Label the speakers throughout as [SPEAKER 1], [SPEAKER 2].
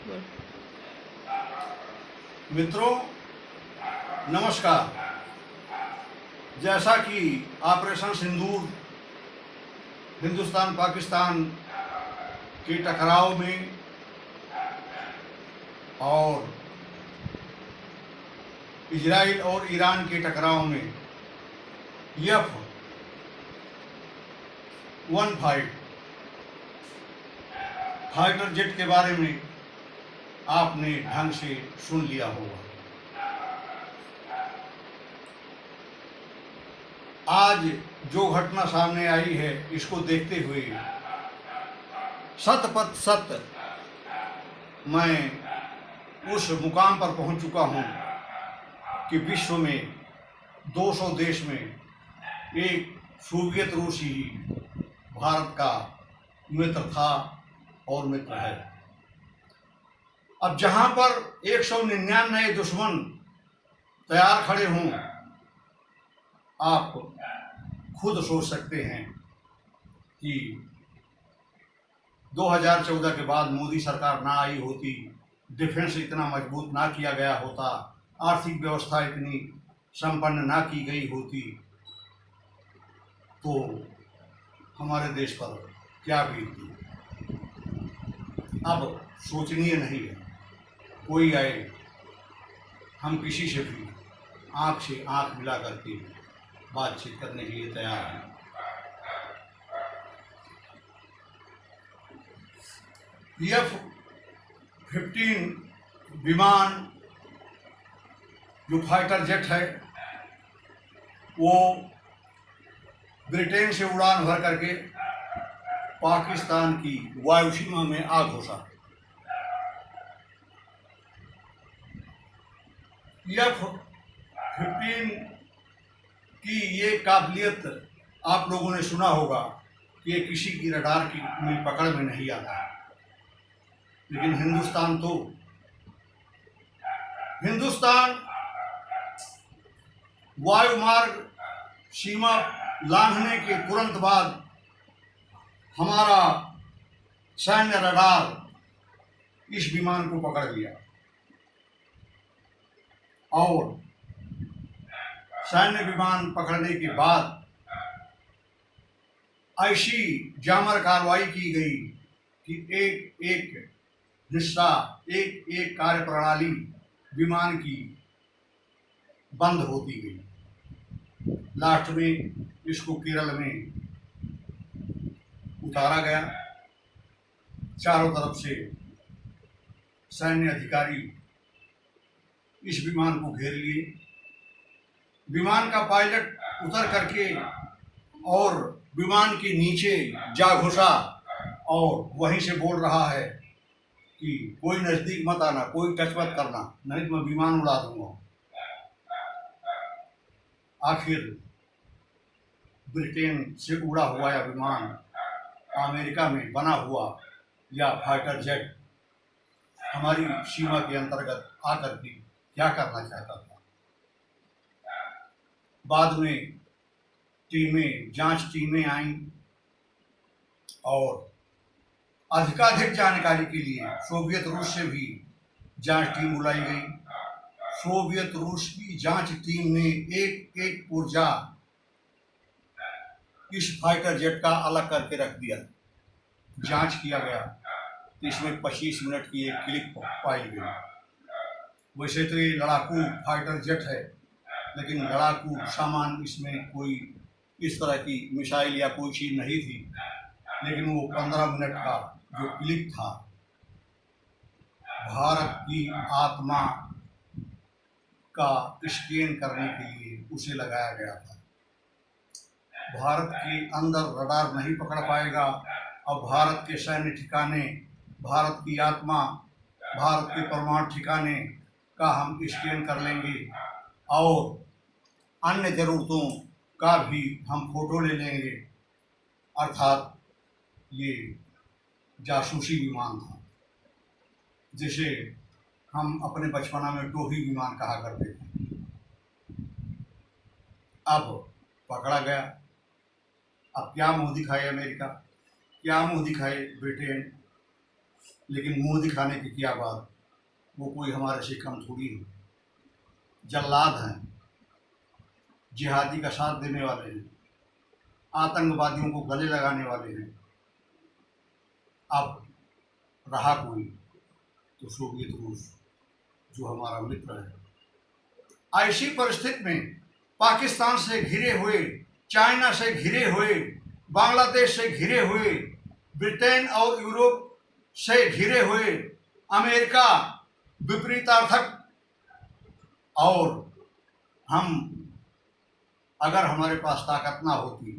[SPEAKER 1] बोल।
[SPEAKER 2] मित्रों, नमस्कार। जैसा कि ऑपरेशन सिंदूर हिंदुस्तान पाकिस्तान के टकराव में और इजराइल और ईरान के टकराव में F-15 फाइटर जेट के बारे में आपने ढंग से सुन लिया होगा। आज जो घटना सामने आई है, इसको देखते हुए 100% मैं उस मुकाम पर पहुंच चुका हूं कि विश्व में 200 देश में एक सोवियत रूस ही भारत का मित्र था और मित्र है। अब जहां पर 199 दुश्मन तैयार खड़े हों, आप खुद सोच सकते हैं कि 2014 के बाद मोदी सरकार ना आई होती, डिफेंस इतना मजबूत ना किया गया होता, आर्थिक व्यवस्था इतनी संपन्न ना की गई होती, तो हमारे देश पर क्या बीतती। अब सोचनीय नहीं है। कोई आए, हम किसी से भी आंख से आंख मिला करके बातचीत करने के लिए तैयार हैं। F-15 विमान जो फाइटर जेट है, वो ब्रिटेन से उड़ान भर करके पाकिस्तान की वायु सीमा में आ घुसा। F-15 की ये काबिलियत आप लोगों ने सुना होगा कि ये किसी की रडार की में पकड़ में नहीं आता, लेकिन हिंदुस्तान वायु मार्ग सीमा लांघने के तुरंत बाद हमारा सैन्य रडार इस विमान को पकड़ लिया और सैन्य विमान पकड़ने के बाद ऐसी जामर कार्रवाई की गई कि एक एक हिस्सा, एक एक कार्य प्रणाली विमान की बंद होती गई। लास्ट में इसको केरल में उतारा गया। चारों तरफ से सैन्य अधिकारी इस विमान को घेर लिए। विमान का पायलट उतर करके और विमान के नीचे जा घुसा और वहीं से बोल रहा है कि कोई नजदीक मत आना, कोई टच मत करना, नहीं तो मैं विमान उड़ा दूंगा। आखिर ब्रिटेन से उड़ा हुआ या विमान अमेरिका में बना हुआ या फाइटर जेट हमारी सीमा के अंतर्गत आकर के क्या करना चाहता था। बाद में जांच टीमें आईं और अधिकाधिक जानकारी के लिए सोवियत रूस से भी जांच टीम बुलाई गई। सोवियत रूस की जांच टीम ने एक एक पुर्जा इस फाइटर जेट का अलग करके रख दिया। जांच किया गया तो इसमें 25 मिनट की एक क्लिप पाई गई। वैसे तो ये लड़ाकू फाइटर जेट है, लेकिन लड़ाकू सामान इसमें कोई इस तरह की मिसाइल या कोई चीज़ नहीं थी, लेकिन वो 15 मिनट का जो क्लिप था, भारत की आत्मा का स्कैन करने के लिए उसे लगाया गया था। भारत के अंदर रडार नहीं पकड़ पाएगा और भारत के सैन्य ठिकाने, भारत की आत्मा, भारत के परमाणु ठिकाने का हम स्कैन कर लेंगे और अन्य जरूरतों का भी हम फोटो ले लेंगे। अर्थात ये जासूसी विमान था, जिसे हम अपने बचपना में टोही विमान कहा करते थे। अब पकड़ा गया। अब क्या मुंह दिखाए अमेरिका, क्या मुंह दिखाए ब्रिटेन, लेकिन मुंह दिखाने की क्या बात, वो कोई हमारे से कम थोड़ी है। जल्लाद हैं, जिहादी का साथ देने वाले हैं, आतंकवादियों को गले लगाने वाले हैं। अब रहा कोई तो सोवियत रूस, जो हमारा मित्र है। ऐसी परिस्थिति में पाकिस्तान से घिरे हुए, चाइना से घिरे हुए, बांग्लादेश से घिरे हुए, ब्रिटेन और यूरोप से घिरे हुए, अमेरिका विपरीतार्थक, और हम अगर हमारे पास ताकत ना होती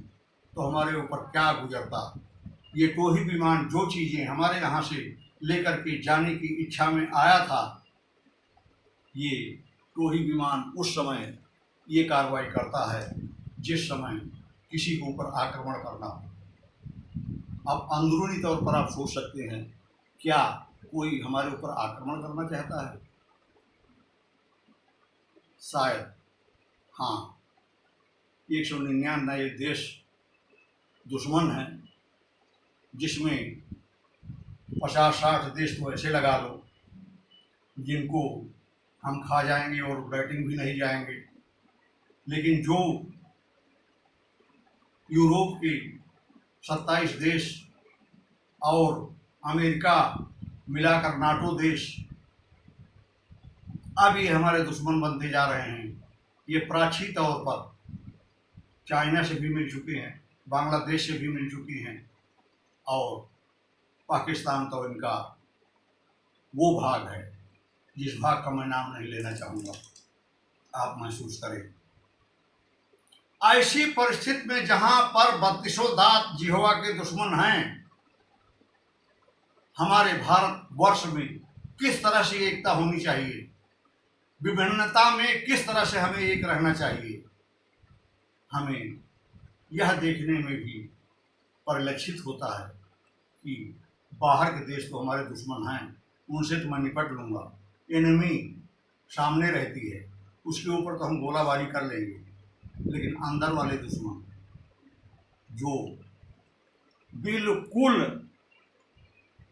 [SPEAKER 2] तो हमारे ऊपर क्या गुजरता। ये टोही विमान जो चीज़ें हमारे यहाँ से लेकर के जाने की इच्छा में आया था, ये टोही विमान उस समय ये कार्रवाई करता है जिस समय किसी के ऊपर आक्रमण करना हो। अब अंदरूनी तौर पर आप सोच सकते हैं, क्या कोई हमारे ऊपर आक्रमण करना चाहता है? शायद हाँ, 199 देश दुश्मन हैं, जिसमें 50-60 देश तो ऐसे लगा लो जिनको हम खा जाएंगे और बैटिंग भी नहीं जाएंगे। लेकिन जो यूरोप के 27 देश और अमेरिका मिलाकर नाटो देश, अब ये हमारे दुश्मन बनते जा रहे हैं। ये प्राची तौर पर चाइना से भी मिल चुके हैं, बांग्लादेश से भी मिल चुकी हैं, और पाकिस्तान तो इनका वो भाग है जिस भाग का मैं नाम नहीं लेना चाहूँगा, आप महसूस करें। ऐसी परिस्थिति में जहाँ पर 32 दांत जिह्वा के दुश्मन हैं, हमारे भारत वर्ष में किस तरह से एकता होनी चाहिए, विभिन्नता में किस तरह से हमें एक रहना चाहिए, हमें यह देखने में भी परिलक्षित होता है कि बाहर के देश तो हमारे दुश्मन हैं, उनसे तो मैं निपट लूँगा, एनिमी सामने रहती है, उसके ऊपर तो हम गोलाबारी कर लेंगे। लेकिन अंदर वाले दुश्मन जो बिल्कुल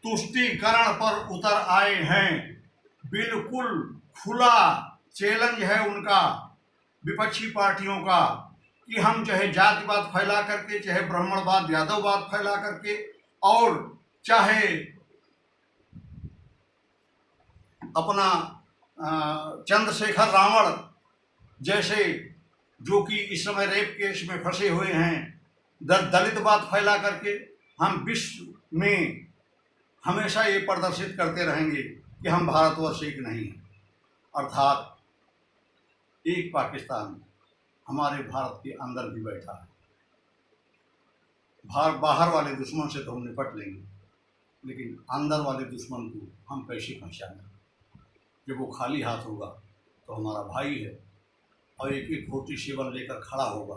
[SPEAKER 2] तुष्टीकरण पर उतर आए हैं, बिल्कुल खुला चैलेंज है उनका, विपक्षी पार्टियों का, कि हम चाहे जातिवाद फैला करके, चाहे ब्राह्मणवाद यादववाद फैला करके, और चाहे अपना चंद्रशेखर रावण जैसे, जो कि इस समय रेप केस में फंसे हुए हैं, दलितवाद फैला करके हम विश्व में हमेशा ये प्रदर्शित करते रहेंगे कि हम भारतवर्ष एक नहीं है। अर्थात एक पाकिस्तान हमारे भारत के अंदर भी बैठा है। बाहर वाले दुश्मन से तो हम निपट लेंगे, लेकिन अंदर वाले दुश्मन को हम कैसे पहचानें? जब वो खाली हाथ होगा तो हमारा भाई है, और एक 47 लेकर खड़ा होगा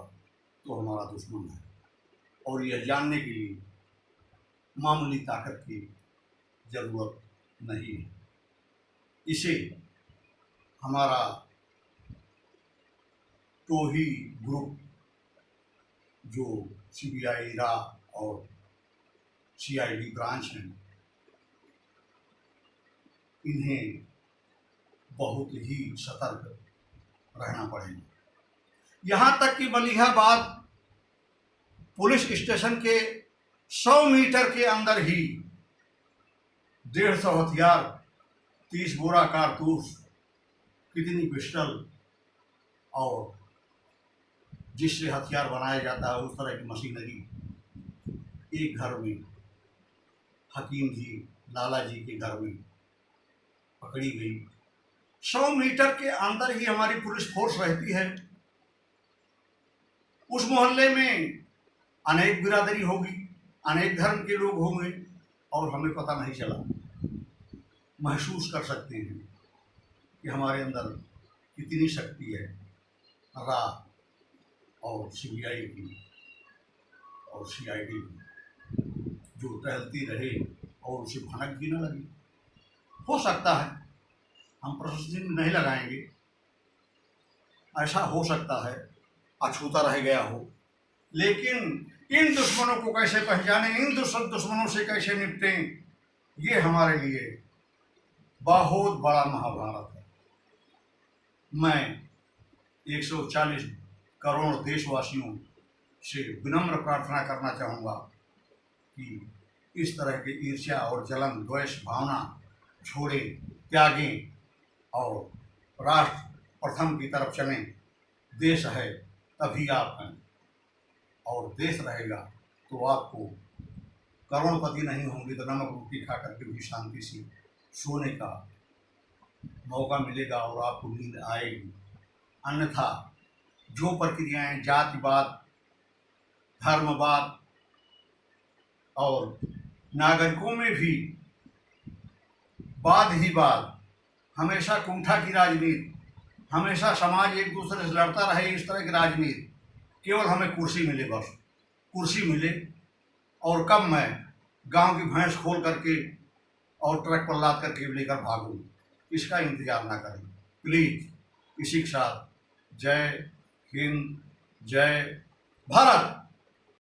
[SPEAKER 2] तो हमारा दुश्मन है। और यह जानने के लिए मामूली ताकत की ज़रूरत नहीं है। इसे हमारा टोही ग्रुप, जो CBI रा और CID ब्रांच हैं, इन्हें बहुत ही सतर्क रहना पड़ेगा। यहाँ तक कि मलिहाबाद पुलिस स्टेशन के 100 मीटर के अंदर ही 150 हथियार, 30 बोरा कारतूस, कितनी पिस्टल, और जिससे हथियार बनाया जाता है उस तरह की मशीनरी एक घर में, हकीम जी, लाला जी के घर में पकड़ी गई। 100 मीटर के अंदर ही हमारी पुलिस फोर्स रहती है। उस मोहल्ले में अनेक बिरादरी होगी, अनेक धर्म के लोग होंगे, और हमें पता नहीं चला। महसूस कर सकते हैं कि हमारे अंदर कितनी शक्ति है रा और CBI की और CID की, जो टहलती रहे और उसे भनक भी न लगे। हो सकता है हम प्रशंसनीय नहीं लगाएंगे, ऐसा हो सकता है अछूता रह गया हो, लेकिन इन दुश्मनों को कैसे पहचानें, इन दुश्मनों से कैसे निपटें, ये हमारे लिए बहुत बड़ा महाभारत है। मैं 140 करोड़ देशवासियों से विनम्र प्रार्थना करना चाहूँगा कि इस तरह के ईर्ष्या और जलन द्वेष भावना छोड़े, त्यागें और राष्ट्र प्रथम की तरफ चलें। देश है तभी आप हैं, और देश रहेगा तो आपको करोड़पति नहीं होंगे तो नमक रोटी खा करके भी शांति से सोने का मौका मिलेगा और आपको नींद आएगी। अन्यथा जो प्रक्रियाएं जातिवाद, धर्मवाद और नागरिकों में भी वाद ही वाद, हमेशा कुंठा की राजनीति, हमेशा समाज एक दूसरे से लड़ता रहे, इस तरह की राजनीति, केवल हमें कुर्सी मिले, बस कुर्सी मिले और कब मैं गांव की भैंस खोल करके और ट्रक पर लाद करके लेकर भागूं, इसका इंतजार ना करें प्लीज। इसी के साथ जय हिंद, जय भारत।